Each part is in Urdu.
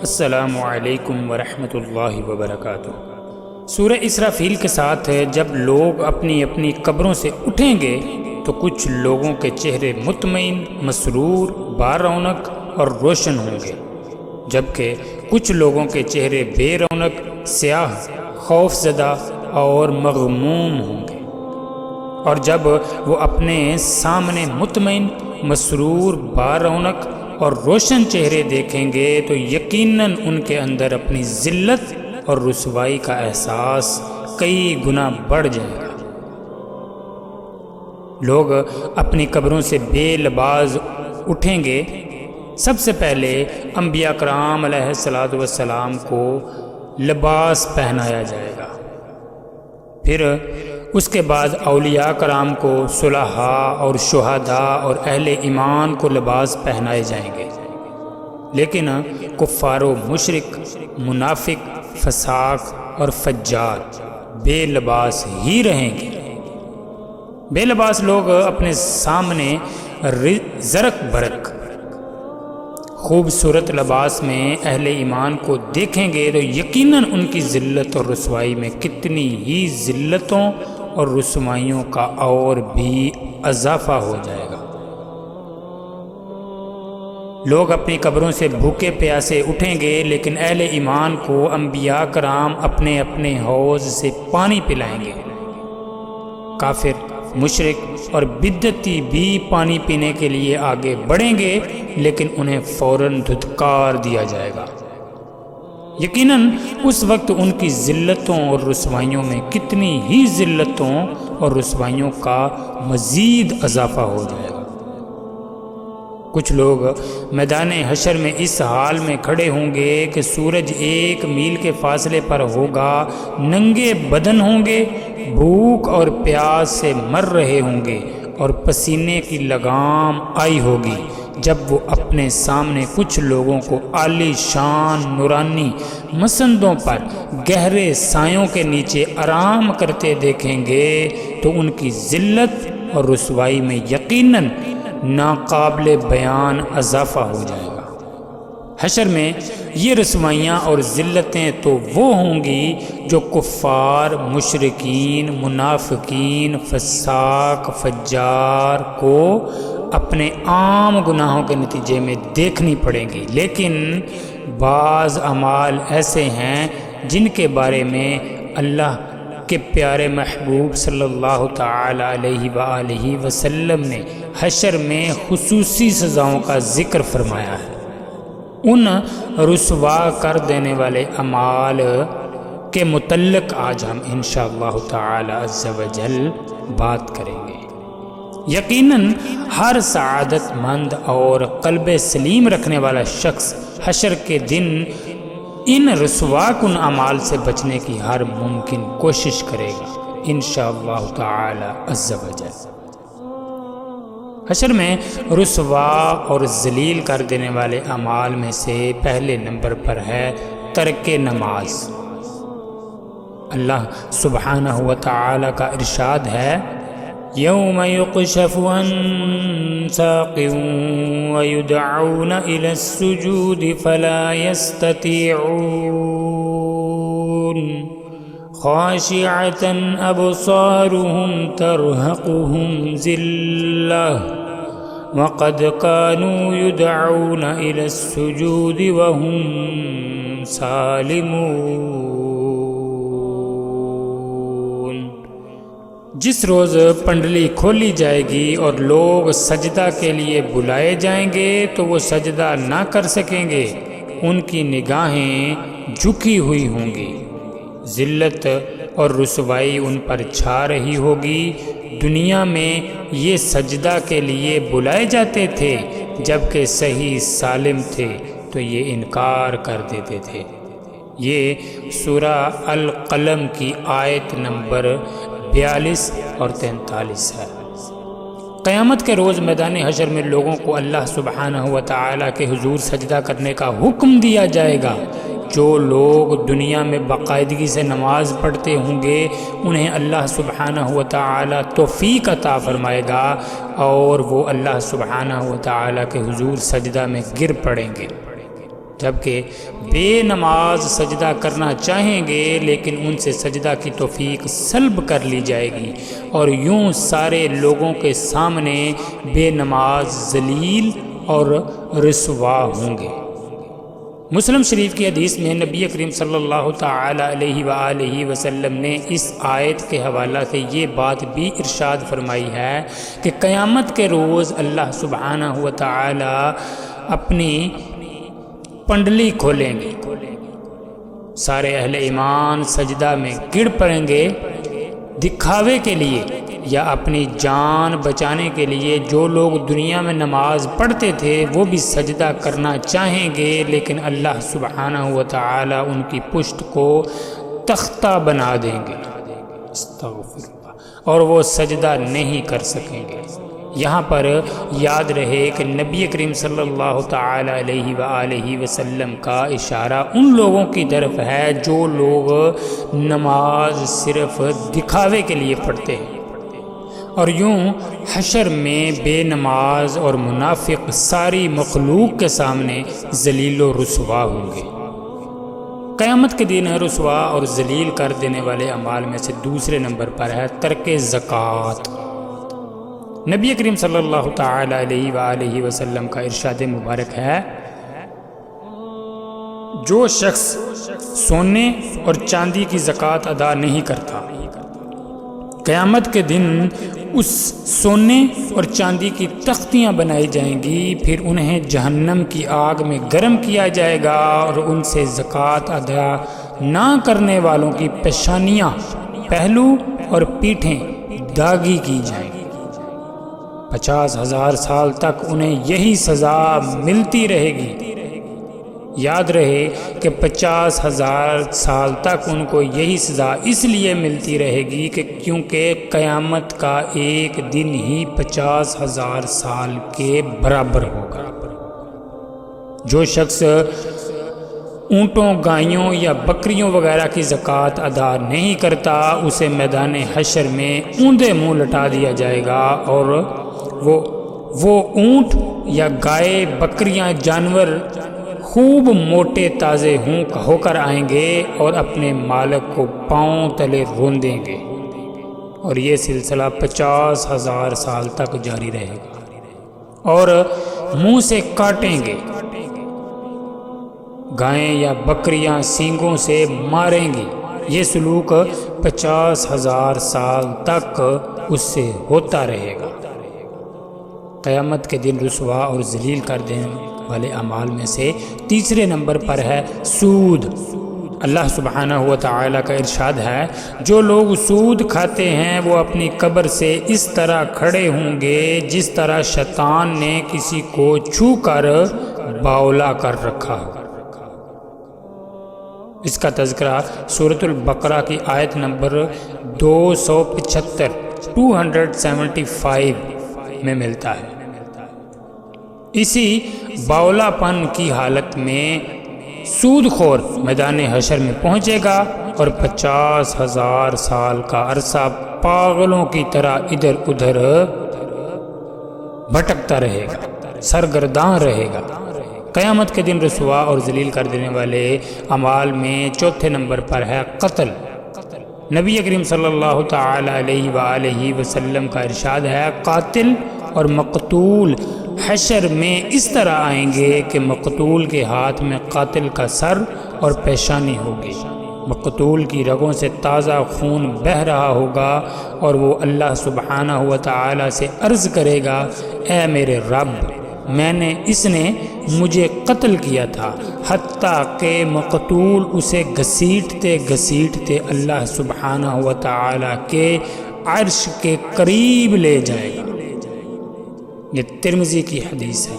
السلام علیکم ورحمۃ اللہ وبرکاتہ۔ سورہ اسرافیل کے ساتھ جب لوگ اپنی اپنی قبروں سے اٹھیں گے تو کچھ لوگوں کے چہرے مطمئن، مسرور، بارونق اور روشن ہوں گے، جبکہ کچھ لوگوں کے چہرے بے رونق، سیاہ، خوف زدہ اور مغموم ہوں گے۔ اور جب وہ اپنے سامنے مطمئن، مسرور، بارونق اور روشن چہرے دیکھیں گے تو یقیناً ان کے اندر اپنی ذلت اور رسوائی کا احساس کئی گنا بڑھ جائے گا۔ لوگ اپنی قبروں سے بے لباس اٹھیں گے۔ سب سے پہلے انبیاء کرام علیہ الصلوۃ والسلام کو لباس پہنایا جائے گا، پھر اس کے بعد اولیاء کرام کو، صلحاء اور شہداء اور اہل ایمان کو لباس پہنائے جائیں گے، لیکن کفار و مشرک، منافق، فساق اور فجار بے لباس ہی رہیں گے۔ بے لباس لوگ اپنے سامنے زرق برق خوبصورت لباس میں اہل ایمان کو دیکھیں گے تو یقیناً ان کی ذلت اور رسوائی میں کتنی ہی ذلتوں اور رسوائیوں کا اور بھی اضافہ ہو جائے گا۔ لوگ اپنی قبروں سے بھوکے پیاسے اٹھیں گے، لیکن اہل ایمان کو انبیاء کرام اپنے اپنے حوض سے پانی پلائیں گے۔ کافر، مشرک اور بدعتی بھی پانی پینے کے لیے آگے بڑھیں گے، لیکن انہیں فوراً دھتکار دیا جائے گا۔ یقیناً اس وقت ان کی ذلتوں اور رسوائیوں میں کتنی ہی ذلتوں اور رسوائیوں کا مزید اضافہ ہو جائے گا۔ کچھ لوگ میدان حشر میں اس حال میں کھڑے ہوں گے کہ سورج 1 میل کے فاصلے پر ہوگا، ننگے بدن ہوں گے، بھوک اور پیاس سے مر رہے ہوں گے اور پسینے کی لگام آئی ہوگی جب وہ اپنے سامنے کچھ لوگوں کو عالی شان نورانی مسندوں پر گہرے سایوں کے نیچے آرام کرتے دیکھیں گے تو ان کی ذلت اور رسوائی میں یقیناً ناقابل بیان اضافہ ہو جائے گا۔ حشر میں یہ رسوائیاں اور ذلتیں تو وہ ہوں گی جو کفار، مشرکین، منافقین، فساق، فجار کو اپنے عام گناہوں کے نتیجے میں دیکھنی پڑیں گی، لیکن بعض اعمال ایسے ہیں جن کے بارے میں اللہ کے پیارے محبوب صلی اللہ تعالی علیہ وآلہ وسلم نے حشر میں خصوصی سزاؤں کا ذکر فرمایا ہے۔ ان رسوا کر دینے والے اعمال کے متعلق آج ہم انشاءاللہ تعالی عز و جل بات کریں گے۔ یقیناً ہر سعادت مند اور قلب سلیم رکھنے والا شخص حشر کے دن ان رسوا کن اعمال سے بچنے کی ہر ممکن کوشش کرے گا انشاءاللہ تعالی عز و جل۔ حشر میں رسوا اور ذلیل کر دینے والے اعمال میں سے پہلے نمبر پر ہے ترک نماز۔ اللہ سبحانہ و تعالی کا ارشاد ہے، یوم یکشف عن ساق ویدعون الی السجود فلا یستطیعون خاشعة ابصارهم ترهقهم ذلة وقد كانوا يدعون الى السجود وهم سالمون۔ جس روز پنڈلی کھولی جائے گی اور لوگ سجدہ کے لیے بلائے جائیں گے تو وہ سجدہ نہ کر سکیں گے، ان کی نگاہیں جھکی ہوئی ہوں گی، ذلت اور رسوائی ان پر چھا رہی ہوگی۔ دنیا میں یہ سجدہ کے لیے بلائے جاتے تھے، جبکہ صحیح سالم تھے تو یہ انکار کر دیتے تھے۔ یہ سورہ القلم کی آیت نمبر 42 اور 43 ہے۔ قیامت کے روز میدان حشر میں لوگوں کو اللہ سبحانہ و تعالی کے حضور سجدہ کرنے کا حکم دیا جائے گا۔ جو لوگ دنیا میں باقاعدگی سے نماز پڑھتے ہوں گے انہیں اللہ سبحانہ و تعالی توفیق عطا فرمائے گا اور وہ اللہ سبحانہ و تعالی کے حضور سجدہ میں گر پڑیں گے۔ جبکہ بے نماز سجدہ کرنا چاہیں گے لیکن ان سے سجدہ کی توفیق سلب کر لی جائے گی، اور یوں سارے لوگوں کے سامنے بے نماز ذلیل اور رسوا ہوں گے۔ مسلم شریف کی حدیث میں نبی کریم صلی اللہ تعالی علیہ وآلہ وسلم نے اس آیت کے حوالہ سے یہ بات بھی ارشاد فرمائی ہے کہ قیامت کے روز اللہ سبحانہ و تعالی اپنی پنڈلی کھولیں گے، سارے اہل ایمان سجدہ میں گر پڑیں گے دکھاوے کے لیے یا اپنی جان بچانے کے لیے۔ جو لوگ دنیا میں نماز پڑھتے تھے وہ بھی سجدہ کرنا چاہیں گے لیکن اللہ سبحانہ و تعالی ان کی پشت کو تختہ بنا دیں گے، استغفر اللہ، اور وہ سجدہ نہیں کر سکیں گے۔ یہاں پر یاد رہے کہ نبی کریم صلی اللہ تعالی علیہ وآلہ وسلم کا اشارہ ان لوگوں کی طرف ہے جو لوگ نماز صرف دکھاوے کے لیے پڑھتے ہیں، اور یوں حشر میں بے نماز اور منافق ساری مخلوق کے سامنے ذلیل و رسوا ہوں گے۔ قیامت کے دن رسوا اور ذلیل کر دینے والے اعمال میں سے دوسرے نمبر پر ہے ترک زکوٰۃ۔ نبی کریم صلی اللہ تعالی علیہ وآلہ وسلم کا ارشاد مبارک ہے، جو شخص سونے اور چاندی کی زکوٰۃ ادا نہیں کرتا، قیامت کے دن اس سونے اور چاندی کی تختیاں بنائی جائیں گی، پھر انہیں جہنم کی آگ میں گرم کیا جائے گا، اور ان سے زکوٰۃ ادا نہ کرنے والوں کی پیشانیاں، پہلو اور پیٹھیں داغی کی جائیں گی۔ 50,000 سال تک انہیں یہی سزا ملتی رہے گی۔ یاد رہے کہ 50,000 سال تک ان کو یہی سزا اس لیے ملتی رہے گی کہ کیونکہ قیامت کا ایک دن ہی 50,000 سال کے برابر ہوگا۔ جو شخص اونٹوں، گائیوں یا بکریوں وغیرہ کی زکوٰۃ ادا نہیں کرتا اسے میدان حشر میں اوندے منہ لٹا دیا جائے گا، اور وہ اونٹ یا گائے، بکریاں، جانور خوب موٹے تازے ہو کر آئیں گے اور اپنے مالک کو پاؤں تلے روندیں گے، اور یہ سلسلہ 50,000 سال تک جاری رہے گا، اور منہ سے کاٹیں گے۔ گائیں یا بکریاں سینگوں سے ماریں گی۔ یہ سلوک 50,000 سال تک اس سے ہوتا رہے گا۔ قیامت کے دن رسوا اور ذلیل کر دینے والے اعمال میں سے تیسرے نمبر پر ہے سود۔ اللہ سبحانہ و تعالی کا ارشاد ہے، جو لوگ سود کھاتے ہیں وہ اپنی قبر سے اس طرح کھڑے ہوں گے جس طرح شیطان نے کسی کو چھو کر باولا کر رکھا ہو۔ اس کا تذکرہ سورۃ البقرہ کی آیت نمبر 275 میں ملتا ہے۔ اسی باولا پن کی حالت میں سود خور میدان حشر میں پہنچے گا اور 50,000 سال کا عرصہ پاگلوں کی طرح ادھر ادھر بھٹکتا رہے گا، سرگرداں رہے گا۔ قیامت کے دن رسوا اور ذلیل کر دینے والے اعمال میں چوتھے نمبر پر ہے قتل۔ نبی کریم صلی اللہ تعالی علیہ وآلہ وسلم کا ارشاد ہے، قاتل اور مقتول حشر میں اس طرح آئیں گے کہ مقتول کے ہاتھ میں قاتل کا سر اور پیشانی ہوگی، مقتول کی رگوں سے تازہ خون بہہ رہا ہوگا، اور وہ اللہ سبحانہ و تعالی سے عرض کرے گا، اے میرے رب، اس نے مجھے قتل کیا تھا، حتیٰ کہ مقتول اسے گھسیٹتے گھسیٹتے اللہ سبحانہ و تعالی کے عرش کے قریب لے جائے گا۔ یہ ترمذی کی حدیث ہے۔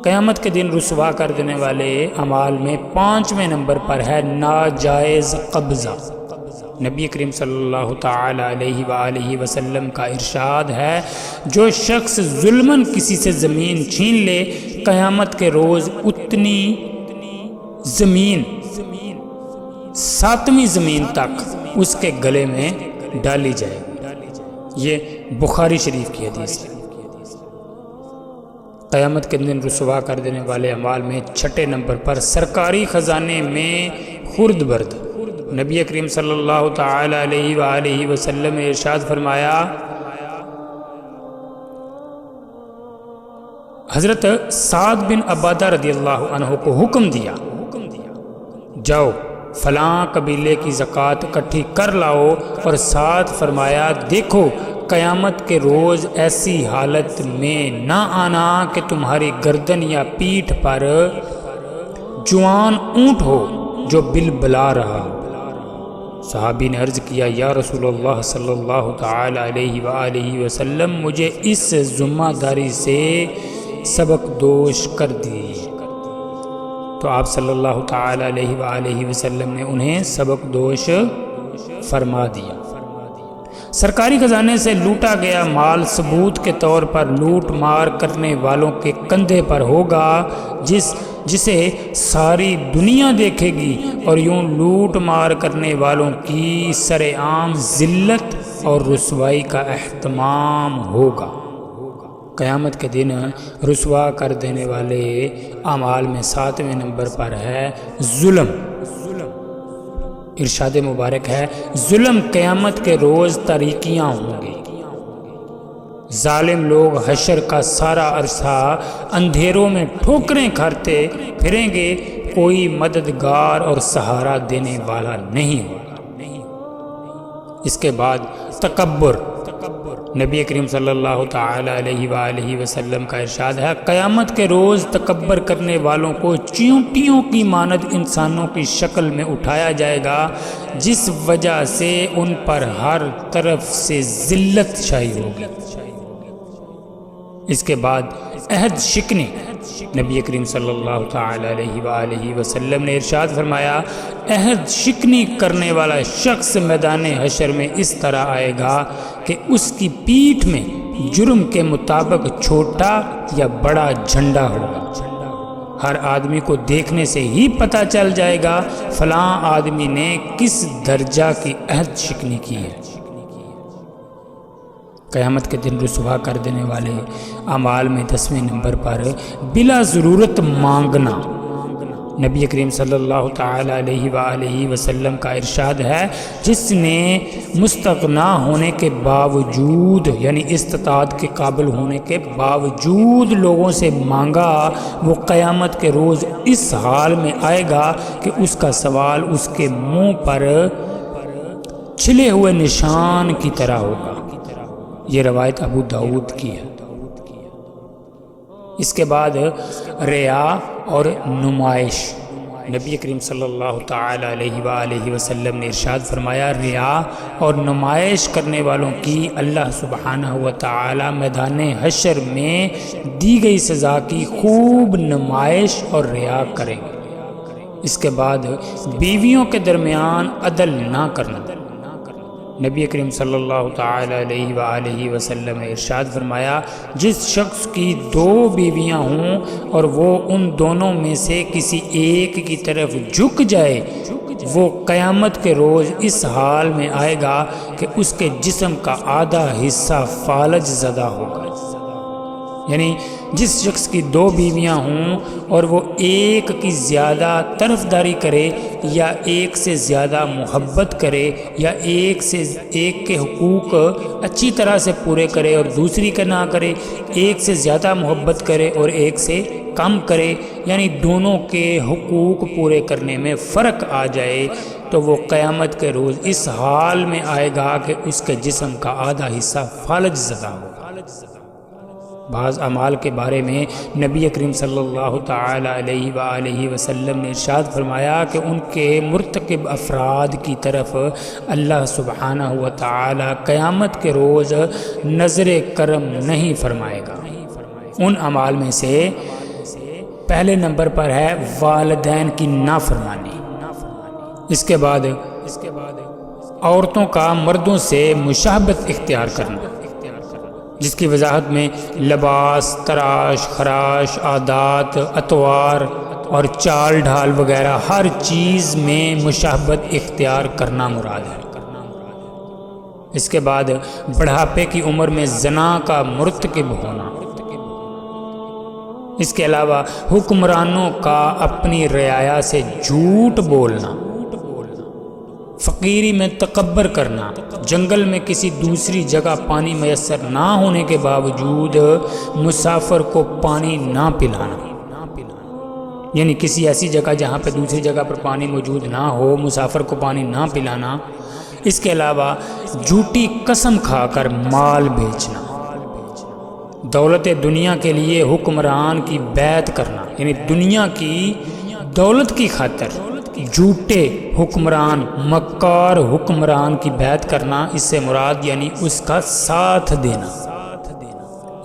قیامت کے دن رسوا کر دینے والے اعمال میں 5ویں نمبر پر ہے ناجائز قبضہ۔ نبی کریم صلی اللہ تعالی علیہ وآلہ وسلم کا ارشاد ہے، جو شخص ظلماً کسی سے زمین چھین لے، قیامت کے روز اتنی زمین 7ویں زمین تک اس کے گلے میں ڈالی جائے گی۔ یہ بخاری شریف کی حدیث ہے۔ قیامت کے دن رسوا کر دینے والے اعمال میں چھٹے نمبر پر سرکاری خزانے میں خرد برد۔ نبی کریم صلی اللہ تعالی علیہ وآلہ وسلم نے ارشاد فرمایا، حضرت سعد بن عبادہ رضی اللہ عنہ کو حکم دیا، جاؤ فلاں قبیلے کی زکوٰۃ اکٹھی کر لاؤ، اور ساتھ فرمایا، دیکھو قیامت کے روز ایسی حالت میں نہ آنا کہ تمہاری گردن یا پیٹھ پر جوان اونٹ ہو جو بلبلا رہا ہو۔ صحابی نے عرض کیا، یا رسول اللہ صلی اللہ تعالی علیہ وآلہ وسلم، مجھے اس ذمہ داری سے سبق دوش کر دیجیے۔ تو آپ صلی اللہ تعالی علیہ وآلہ وسلم نے انہیں سبق دوش فرما دیا۔ سرکاری خزانے سے لوٹا گیا مال ثبوت کے طور پر لوٹ مار کرنے والوں کے کندھے پر ہوگا، جسے ساری دنیا دیکھے گی، اور یوں لوٹ مار کرنے والوں کی سر عام ذلت اور رسوائی کا اہتمام ہوگا۔ قیامت کے دن رسوا کر دینے والے اعمال میں 7ویں نمبر پر ہے ظلم۔ ارشاد مبارک ہے، ظلم قیامت کے روز تاریکیاں ہوں گی۔ ظالم لوگ حشر کا سارا عرصہ اندھیروں میں ٹھوکریں کھاتے پھریں گے، کوئی مددگار اور سہارا دینے والا نہیں ہوگا۔ اس کے بعد تکبر۔ نبی کریم صلی اللہ تعالی علیہ وآلہ وسلم کا ارشاد ہے، قیامت کے روز تکبر کرنے والوں کو چیونٹیوں کی مانند انسانوں کی شکل میں اٹھایا جائے گا، جس وجہ سے ان پر ہر طرف سے ذلت چھائی ہوگی۔ اس کے بعد عہد شکنی۔ نبی کریم صلی اللہ تعالی علیہ وآلہ وسلم نے ارشاد فرمایا، عہد شکنی کرنے والا شخص میدان حشر میں اس طرح آئے گا کہ اس کی پیٹھ میں جرم کے مطابق چھوٹا یا بڑا جھنڈا ہوگا۔ ہر آدمی کو دیکھنے سے ہی پتہ چل جائے گا فلاں آدمی نے کس درجہ کی عہد شکنی کی ہے۔ قیامت کے دن رسوا کر دینے والے اعمال میں 10ویں نمبر پر بلا ضرورت مانگنا۔ نبی کریم صلی اللہ تعالی علیہ وآلہ وسلم کا ارشاد ہے، جس نے مستغنا ہونے کے باوجود، یعنی استطاعت کے قابل ہونے کے باوجود لوگوں سے مانگا، وہ قیامت کے روز اس حال میں آئے گا کہ اس کا سوال اس کے منہ پر چھلے ہوئے نشان کی طرح ہوگا۔ یہ روایت ابو داؤد کی ہے۔ اس کے بعد ریا اور نمائش۔ نبی کریم صلی اللہ تعالی علیہ وآلہ وسلم نے ارشاد فرمایا، ریا اور نمائش کرنے والوں کی اللہ سبحانہ و تعالی میدان حشر میں دی گئی سزا کی خوب نمائش اور ریا کریں گے۔ اس کے بعد بیویوں کے درمیان عدل نہ کرنا۔ نبی کریم صلی اللہ تعالی علیہ وآلہ وسلم نے ارشاد فرمایا، جس شخص کی 2 بیویاں ہوں اور وہ ان دونوں میں سے کسی ایک کی طرف جھک جائے، وہ قیامت کے روز اس حال میں آئے گا کہ اس کے جسم کا آدھا حصہ فالج زدہ ہوگا۔ یعنی جس شخص کی 2 بیویاں ہوں اور وہ ایک کی زیادہ طرفداری کرے، یا ایک سے زیادہ محبت کرے، یا ایک کے حقوق اچھی طرح سے پورے کرے اور دوسری کا نہ کرے، ایک سے زیادہ محبت کرے اور ایک سے کم کرے، یعنی دونوں کے حقوق پورے کرنے میں فرق آ جائے، تو وہ قیامت کے روز اس حال میں آئے گا کہ اس کے جسم کا آدھا حصہ فالج زدہ ہوگا۔ بعض اعمال کے بارے میں نبی کریم صلی اللہ تعالی علیہ وآلہ وسلم نے ارشاد فرمایا کہ ان کے مرتکب افراد کی طرف اللہ سبحانہ و تعالی قیامت کے روز نظر کرم نہیں فرمائے گا۔ ان اعمال میں سے پہلے نمبر پر ہے والدین کی نافرمانی۔ اس کے بعد عورتوں کا مردوں سے مشابہت اختیار کرنا، جس کی وضاحت میں لباس، تراش، خراش، عادات، اطوار اور چال ڈھال وغیرہ ہر چیز میں مشابہت اختیار کرنا مراد ہے۔ اس کے بعد بڑھاپے کی عمر میں زنا کا مرتکب ہونا، اس کے علاوہ حکمرانوں کا اپنی رعایا سے جھوٹ بولنا، فقیری میں تکبر کرنا، جنگل میں کسی دوسری جگہ پانی میسر نہ ہونے کے باوجود مسافر کو پانی نہ پلانا، یعنی کسی ایسی جگہ جہاں پہ دوسری جگہ پر پانی موجود نہ ہو مسافر کو پانی نہ پلانا۔ اس کے علاوہ جھوٹی قسم کھا کر مال بیچنا، دولت دنیا کے لیے حکمران کی بیعت کرنا، یعنی دنیا کی دولت کی خاطر جھوٹے حکمران، مکار حکمران کی بیعت کرنا، اس سے مراد یعنی اس کا ساتھ دینا۔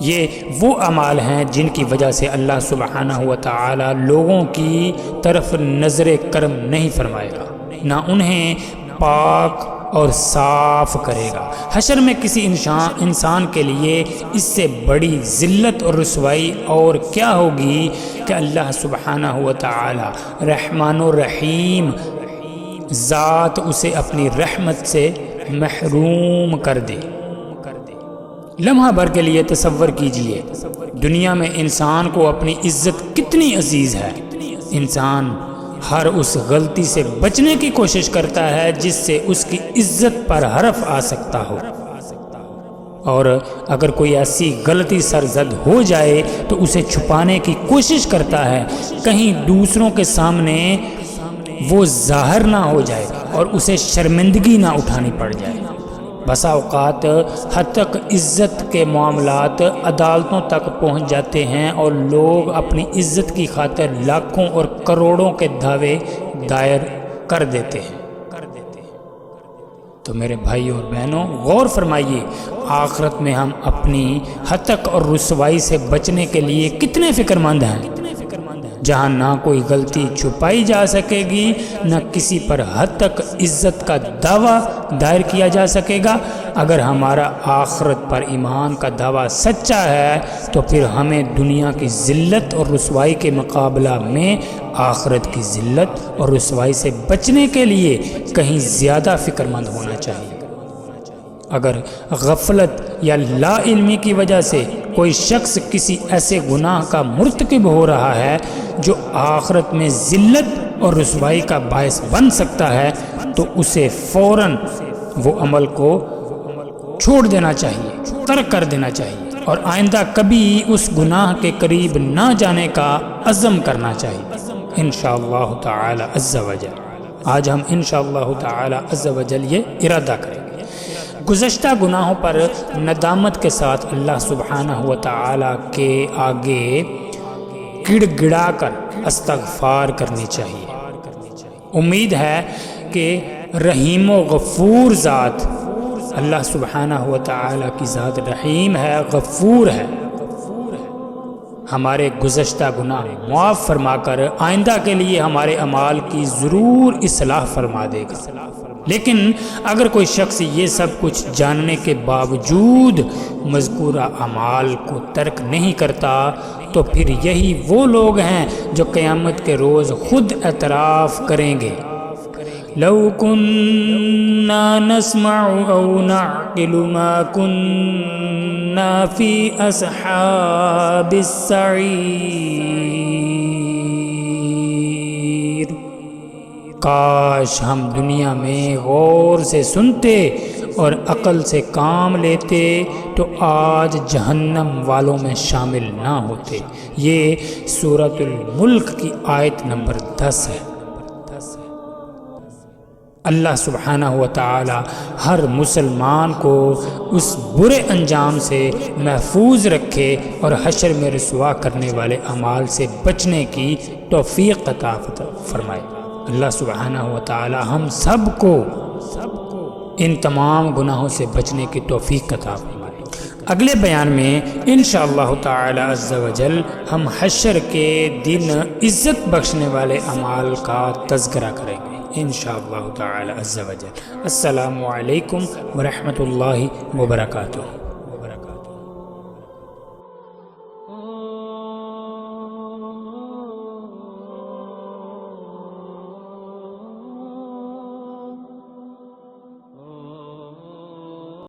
یہ وہ اعمال ہیں جن کی وجہ سے اللہ سبحانہ و تعالی لوگوں کی طرف نظر کرم نہیں فرمائے گا، نہ انہیں پاک اور صاف کرے گا۔ حشر میں کسی انسان کے لیے اس سے بڑی ذلت اور رسوائی اور کیا ہوگی کہ اللہ سبحانہ و تعالی رحمان و رحیم ذات اسے اپنی رحمت سے محروم کر دے۔ لمحہ بھر کے لیے تصور کیجئے، دنیا میں انسان کو اپنی عزت کتنی عزیز ہے۔ انسان ہر اس غلطی سے بچنے کی کوشش کرتا ہے جس سے اس کی عزت پر حرف آ سکتا ہو، اور اگر کوئی ایسی غلطی سرزد ہو جائے تو اسے چھپانے کی کوشش کرتا ہے، کہیں دوسروں کے سامنے وہ ظاہر نہ ہو جائے اور اسے شرمندگی نہ اٹھانی پڑ جائے۔ بسا اوقات حد تک عزت کے معاملات عدالتوں تک پہنچ جاتے ہیں اور لوگ اپنی عزت کی خاطر لاکھوں اور کروڑوں کے دعوے دائر کر دیتے ہیں۔ تو میرے بھائی اور بہنوں، غور فرمائیے، آخرت میں ہم اپنی ہتک اور رسوائی سے بچنے کے لیے کتنے فکر مند ہیں، جہاں نہ کوئی غلطی چھپائی جا سکے گی، نہ کسی پر حد تک عزت کا دعویٰ دائر کیا جا سکے گا۔ اگر ہمارا آخرت پر ایمان کا دعویٰ سچا ہے تو پھر ہمیں دنیا کی ذلت اور رسوائی کے مقابلہ میں آخرت کی ذلت اور رسوائی سے بچنے کے لیے کہیں زیادہ فکر مند ہونا چاہیے۔ اگر غفلت یا لا علمی کی وجہ سے کوئی شخص کسی ایسے گناہ کا مرتکب ہو رہا ہے جو آخرت میں ذلت اور رسوائی کا باعث بن سکتا ہے تو اسے فوراً وہ عمل کو چھوڑ دینا چاہیے، ترک کر دینا چاہیے، اور آئندہ کبھی اس گناہ کے قریب نہ جانے کا عزم کرنا چاہیے انشاءاللہ تعالی عز و جل۔ آج ہم انشاءاللہ تعالی عز و جل یہ ارادہ کریں گے، گزشتہ گناہوں پر ندامت کے ساتھ اللہ سبحانہ و تعالی کے آگے گڑ گڑا کر استغفار کرنی چاہیے۔ امید ہے کہ رحیم و غفور ذات اللہ سبحانہ و تعالی کی ذات رحیم ہے، غفور ہے، ہمارے گزشتہ گناہ معاف فرما کر آئندہ کے لیے ہمارے اعمال کی ضرور اصلاح فرما دے گا۔ لیکن اگر کوئی شخص یہ سب کچھ جاننے کے باوجود مذکورہ اعمال کو ترک نہیں کرتا تو پھر یہی وہ لوگ ہیں جو قیامت کے روز خود اعتراف کریں گے، لو کننا نسمع او نعقل ما کننا فی اصحاب السعیر، کاش ہم دنیا میں غور سے سنتے اور عقل سے کام لیتے تو آج جہنم والوں میں شامل نہ ہوتے۔ یہ سورۃ الملک کی آیت نمبر 10 ہے۔ اللہ سبحانہ و تعالی ہر مسلمان کو اس برے انجام سے محفوظ رکھے اور حشر میں رسوا کرنے والے اعمال سے بچنے کی توفیق عطا فرمائے۔ اللہ سبحانہ و تعالی ہم سب کو ان تمام گناہوں سے بچنے کی توفیق عطا فرمائے۔ اگلے بیان میں انشاءاللہ تعالی عز و جل ہم حشر کے دن عزت بخشنے والے اعمال کا تذکرہ کریں گے انشاءاللہ تعالی عز و جل۔ السلام علیکم ورحمۃ اللہ وبرکاتہ۔